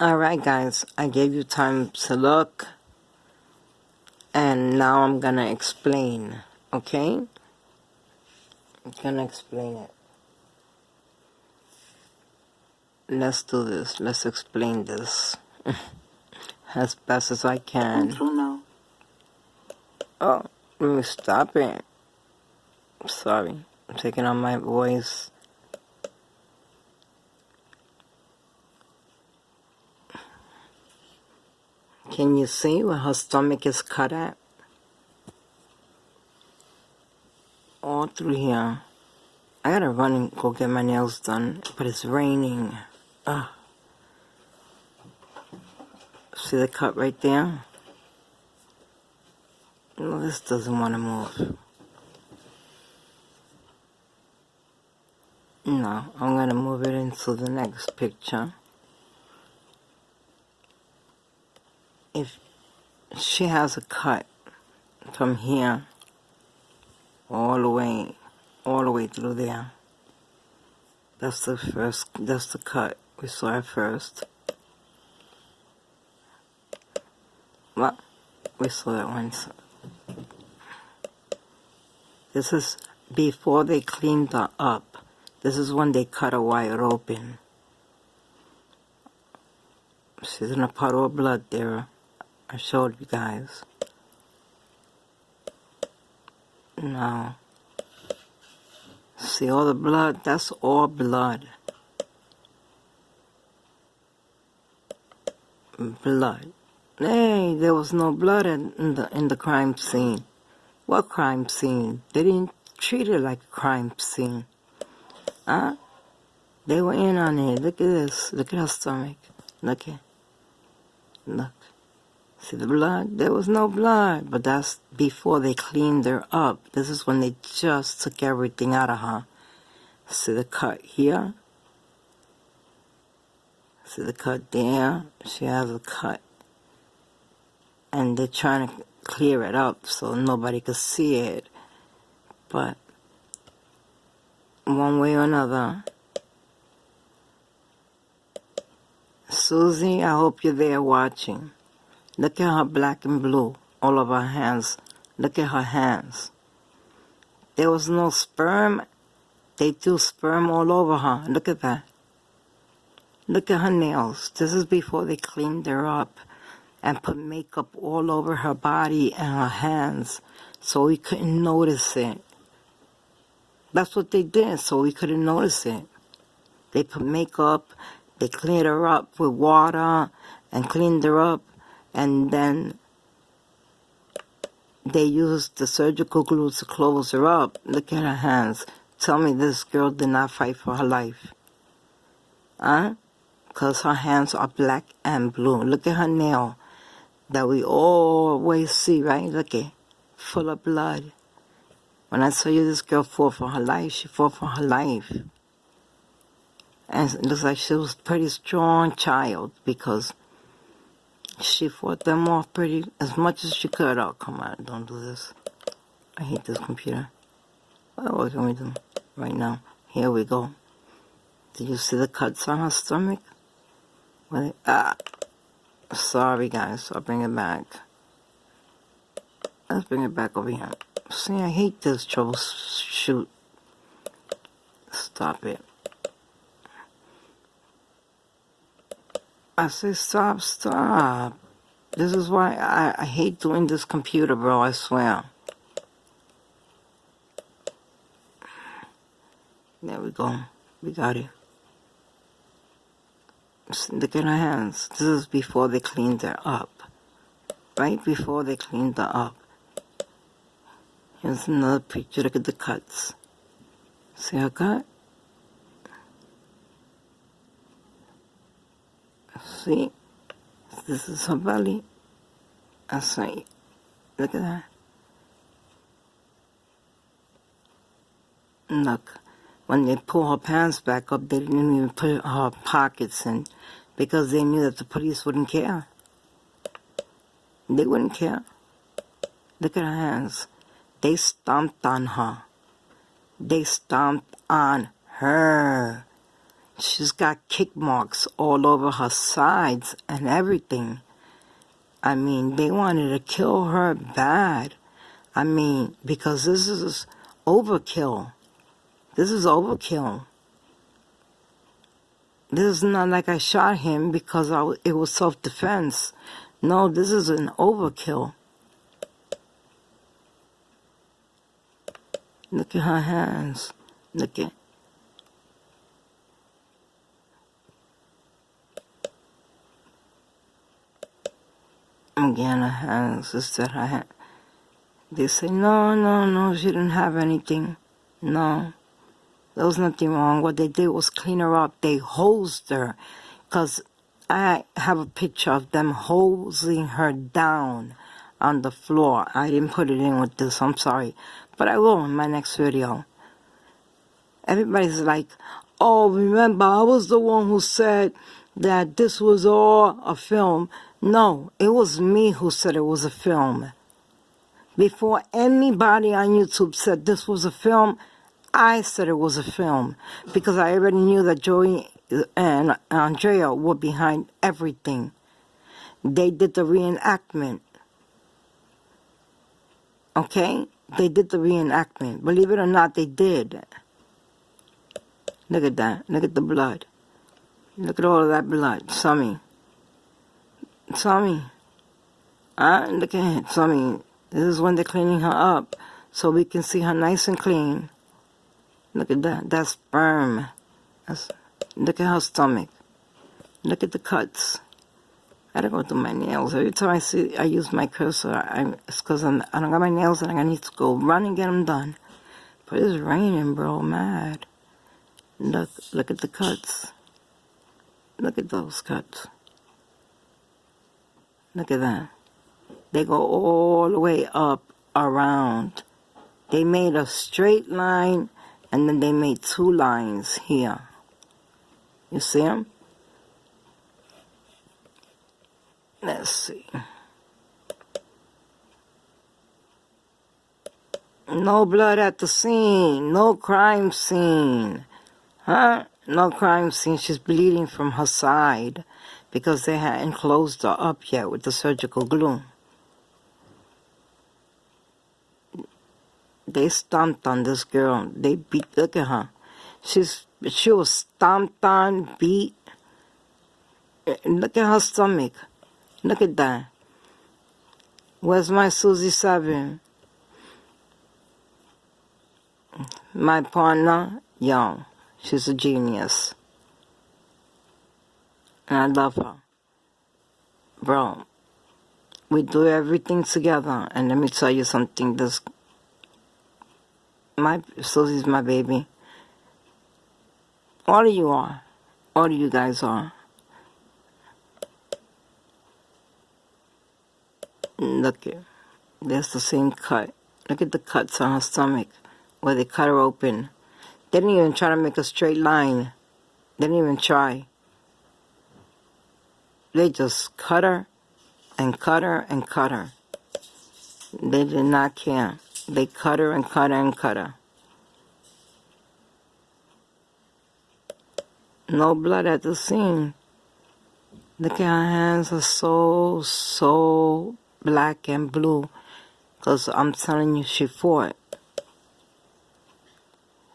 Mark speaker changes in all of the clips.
Speaker 1: Alright guys, I gave you time to look, and now I'm gonna explain, okay? I'm gonna explain it. Let's do this. Let's explain this as best as I can. Oh, let me stop it. Sorry, I'm taking on my voice. Can you see where her stomach is cut at? All through here. I gotta run and go get my nails done, but it's raining. Ugh. See the cut right there? No, this doesn't want to move. No, I'm gonna move it into the next picture. If she has a cut from here all the way through there. That's the cut we saw at first. Well, we saw that once. This is before they cleaned her up. This is when they cut her wide open. She's in a puddle of blood there. I showed you guys. Now, see all the blood? That's all blood. Blood. Hey, there was no blood in the crime scene. What crime scene? They didn't treat it like a crime scene. Huh? They were in on it. Look at this. Look at her stomach. Look at. Look. See the blood? There was no blood, but that's before they cleaned her up. This is when they just took everything out of her. See the cut here? See the cut there? She has a cut. And they're trying to clear it up so nobody could see it. But one way or another. Susie, I hope you're there watching. Look at her black and blue all over her hands. Look at her hands. There was no sperm. They threw sperm all over her. Look at that. Look at her nails. This is before they cleaned her up and put makeup all over her body and her hands so we couldn't notice it. That's what they did, so we couldn't notice it. They put makeup, they cleaned her up with water and cleaned her up, and then they used the surgical glue to close her up. Look at her hands. Tell me this girl did not fight for her life. Huh? Because her hands are black and blue. Look at her nail that we always see, right? Look at, full of blood. When I tell you this girl fought for her life, she fought for her life. And it looks like she was a pretty strong child because she fought them off pretty as much as she could. Oh, come on, don't do this. I hate this computer. What can we do right now? Here we go. Did you see the cuts on her stomach? Sorry guys, I'll bring it back. Let's bring it back over here. See, I hate this troubleshoot. Stop it. I say stop. This is why I hate doing this computer, bro, I swear. There we go. We got it. Look at her hands. This is before they cleaned her up. Right before they cleaned her up. Here's another picture. Look at the cuts. See her cut? See? This is her belly. That's right. Look at that. Look. When they pull her pants back up, they didn't even put her pockets in because they knew that the police wouldn't care. They wouldn't care. Look at her hands. They stomped on her. They stomped on her. She's got kick marks all over her sides and everything. I mean, they wanted to kill her bad. I mean, because this is overkill. This is overkill. This is not like I shot him because it was self-defense. No, this is an overkill. Look at her hands. Look at. Again, her hands. Is that her hand? They say, no, she didn't have anything. No. There was nothing wrong. What they did was clean her up. They hosed her. Because I have a picture of them hosing her down on the floor. I didn't put it in with this. I'm sorry. But I will in my next video. Everybody's like, oh, remember, I was the one who said that this was all a film. No, it was me who said it was a film. Before anybody on YouTube said this was a film, I said it was a film. Because I already knew that Joey and Andrea were behind everything. They did the reenactment. Okay? They did the reenactment. Believe it or not, they did. Look at that. Look at the blood. Look at all of that blood. Sammy. Look at it. Sammy. This is when they're cleaning her up. So we can see her nice and clean. Look at that. That's sperm. Look at her stomach. Look at the cuts. I gotta go through my nails. Every time I use my cursor, it's because I don't got my nails and I need to go run and get them done. But it's raining, bro. Mad. Look at the cuts. Look at those cuts. Look at that. They go all the way up around. They made a straight line and then they made 2 lines here. You see them? Let's see. No blood at the scene. No crime scene. Huh? No crime scene. She's bleeding from her side because they hadn't closed her up yet with the surgical glue. They stomped on this girl. They beat. Look at her. She was stomped on, beat. Look at her stomach. Look at that. Where's my Susie 7? My partner, yo, she's a genius. And I love her. Bro, we do everything together. And let me tell you something. Susie's my baby. All of you are. All of you guys are. Look at, there's the same cut. Look at the cuts on her stomach where they cut her open. They didn't even try to make a straight line. They didn't even try. They just cut her and cut her and cut her. They did not care. They cut her and cut her and cut her. No blood at the scene. Look at her hands are so black and blue. Because I'm telling you, she fought.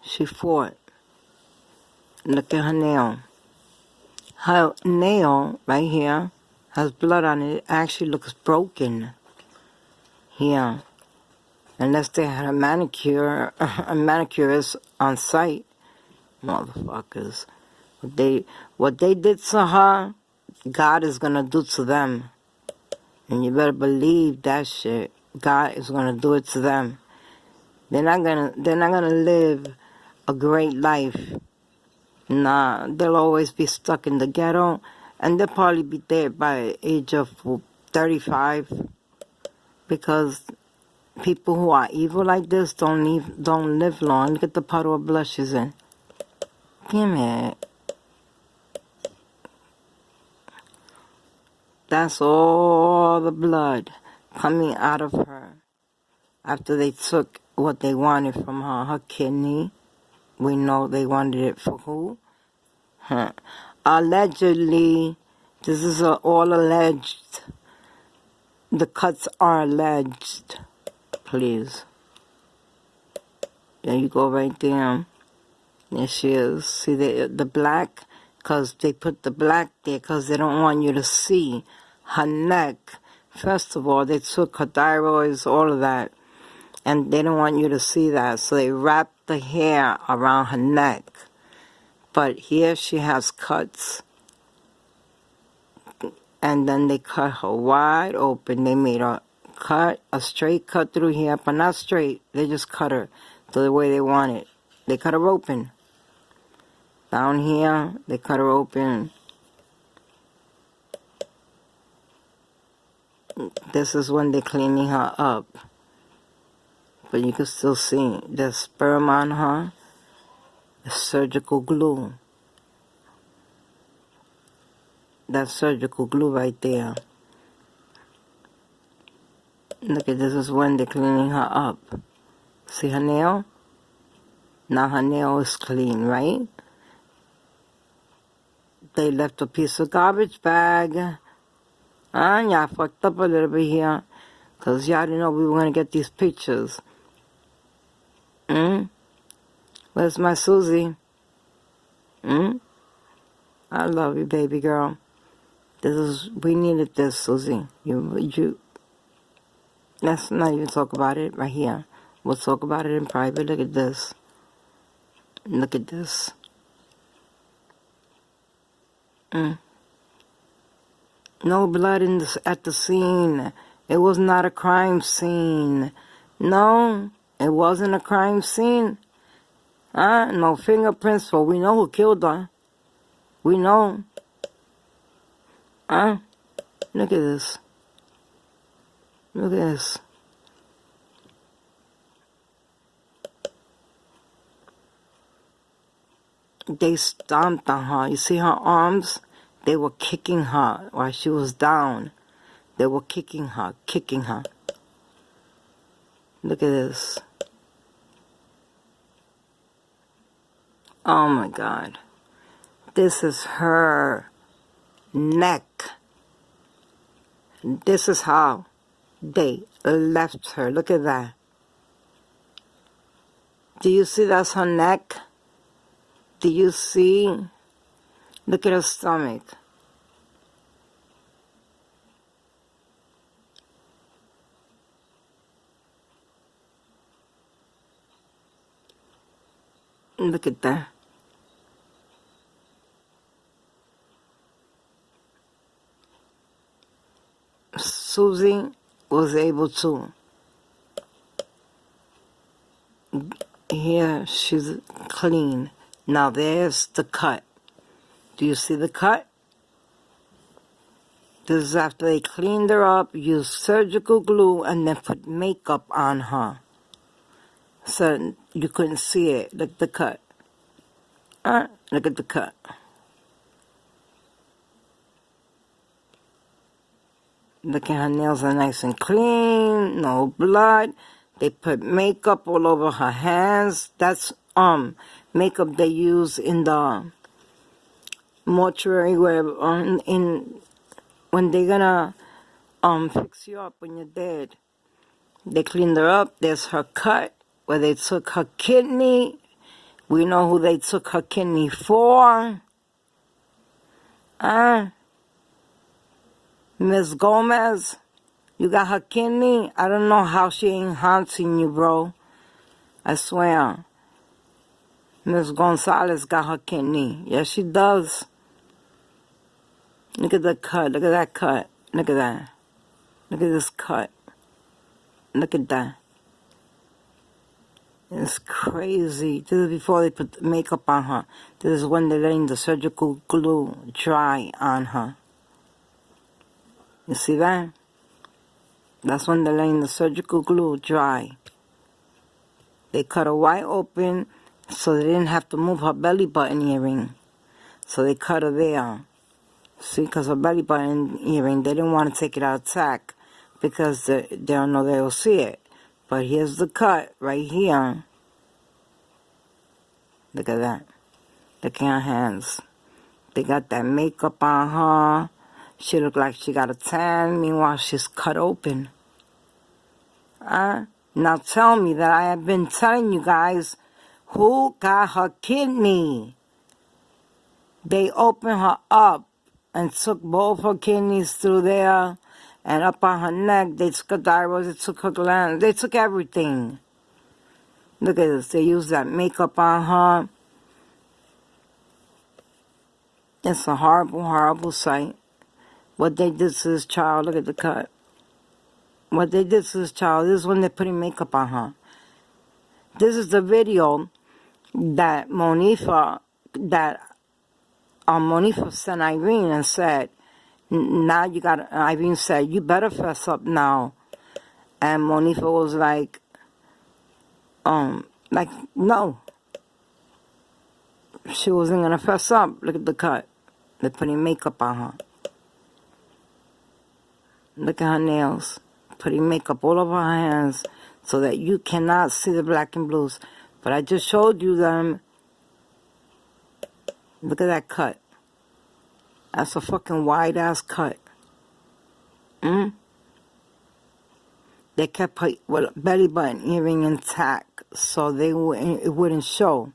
Speaker 1: She fought. Look at her nail. Her nail right here has blood on it. It actually looks broken. Here. Unless they had a manicurist on site. Motherfuckers. What they did to her, God is gonna do to them. And you better believe that shit. God is gonna do it to them. They're not gonna live a great life. Nah, they'll always be stuck in the ghetto, and they'll probably be dead by the age of 35. Because people who are evil like this don't live long. Look at the puddle of blood she's in. Damn it. That's all the blood coming out of her after they took what they wanted from her. Her kidney. We know they wanted it for who? Allegedly, this is all alleged. The cuts are alleged. Please. There you go right there. There she is. See the black? Because they put the black there because they don't want you to see her neck. First of all, they took her thyroids, all of that. And they don't want you to see that. So they wrapped the hair around her neck. But here she has cuts. And then they cut her wide open. They made a cut, a straight cut through here. But not straight. They just cut her the way they want it. They cut her open. Down here, they cut her open. This is when they're cleaning her up. But you can still see the sperm on her. The surgical glue. That's surgical glue right there. Look at this is when they're cleaning her up. See her nail? Now her nail is clean, right? They left a piece of garbage bag. Y'all fucked up a little bit here. Because y'all didn't know we were going to get these pictures. Where's my Susie? I love you, baby girl. We needed this, Susie. Let's not even talk about it right here. We'll talk about it in private. Look at this. Look at this. No blood at the scene. It was not a crime scene. No, it wasn't a crime scene. No fingerprints, so we know who killed her. We know. Look at this. Look at this. They stomped on her. You see her arms? They were kicking her while she was down. They were kicking her. Look at this. Oh my God. This is her neck. This is how they left her. Look at that. Do you see that's her neck? Do you see? Look at her stomach. Look at that. Susie was able to. Here she's clean. Now there's the cut. Do you see the cut? This is after they cleaned her up, used surgical glue, and then put makeup on her. So you couldn't see it. Look at the cut. Look at the cut. Look at her nails are nice and clean, no blood. They put makeup all over her hands. That's makeup they use in the mortuary where when they're gonna fix you up when you're dead. They cleaned her up. There's her cut where they took her kidney. We know who they took her kidney for. Miss Gomez, you got her kidney? I don't know how she ain't haunting you, bro. I swear. Miss Gonzalez got her kidney. Yes, she does. Look at the cut. Look at that cut. Look at that. Look at this cut. Look at that. It's crazy. This is before they put makeup on her. This is when they're letting the surgical glue dry on her. You see that? That's when they're letting the surgical glue dry. They cut her wide open so they didn't have to move her belly button earring. So they cut her there. See, because her belly button earring, they didn't want to take it out of tack because they don't know they'll see it. But here's the cut right here. Look at that. Look at her hands. They got that makeup on her. She looked like she got a tan. Meanwhile, she's cut open. Now tell me that I have been telling you guys who got her kidney. They opened her up and took both her kidneys through there and up on her neck. They took her thyroid, they took her gland, they took everything. Look at this. They used that makeup on her. It's a horrible, horrible sight. What they did to this child, look at the cut. What they did to this child, this is when they're putting makeup on her. This is the video that Monifa sent Irene and said, now you got, Irene said, you better fess up now. And Monifa was like, no. She wasn't going to fess up. Look at the cut. They're putting makeup on her. Look at her nails. Putting makeup all over her hands so that you cannot see the black and blues. But I just showed you them. Look at that cut. That's a fucking wide-ass cut. They kept her belly button earring intact so it wouldn't show.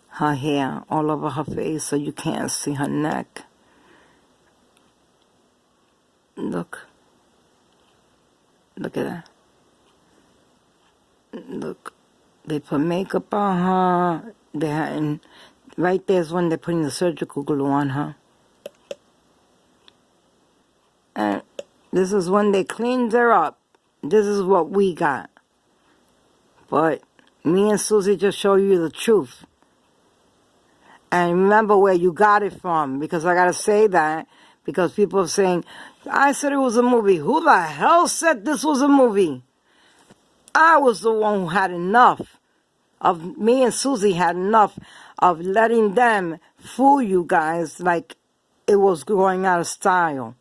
Speaker 1: Her hair all over her face so you can't see her neck. Look. Look at that. Look. They put makeup on her. Right there's when they're putting the surgical glue on her. And this is when they cleaned her up. This is what we got. But me and Susie just show you the truth. And remember where you got it from. Because I got to say that. Because people are saying, I said it was a movie. Who the hell said this was a movie? I was the one who had enough. Me and Susie had enough of letting them fool you guys like it was going out of style.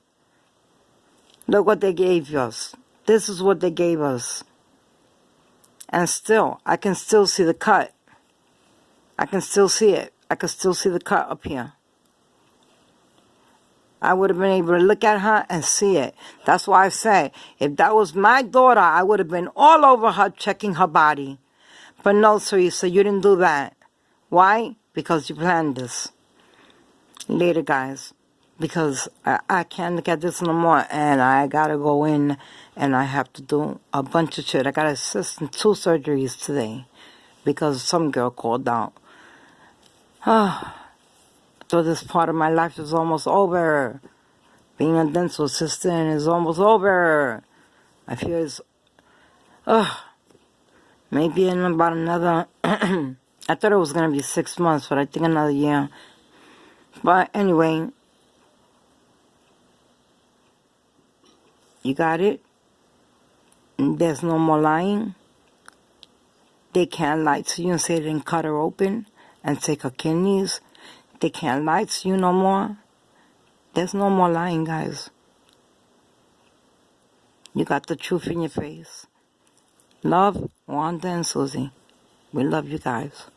Speaker 1: Look what they gave us. This is what they gave us. And still, I can still see the cut. I can still see it. I can still see the cut up here. I would have been able to look at her and see it. That's why I say, if that was my daughter, I would have been all over her checking her body. But no, Teresa, you didn't do that. Why? Because you planned this. Later, guys. Because I can't look at this no more. And I got to go in and I have to do a bunch of shit. I got to assist in 2 surgeries today. Because some girl called out. So this part of my life is almost over. Being a dental assistant is almost over. I feel it's... maybe in about another... I thought it was going to be 6 months, but I think another year. But anyway... You got it? There's no more lying. They can't lie to you and say they didn't cut her open and take her kidneys. They can't lie to you no more. There's no more lying, guys. You got the truth in your face. Love, Wanda and Susie. We love you guys.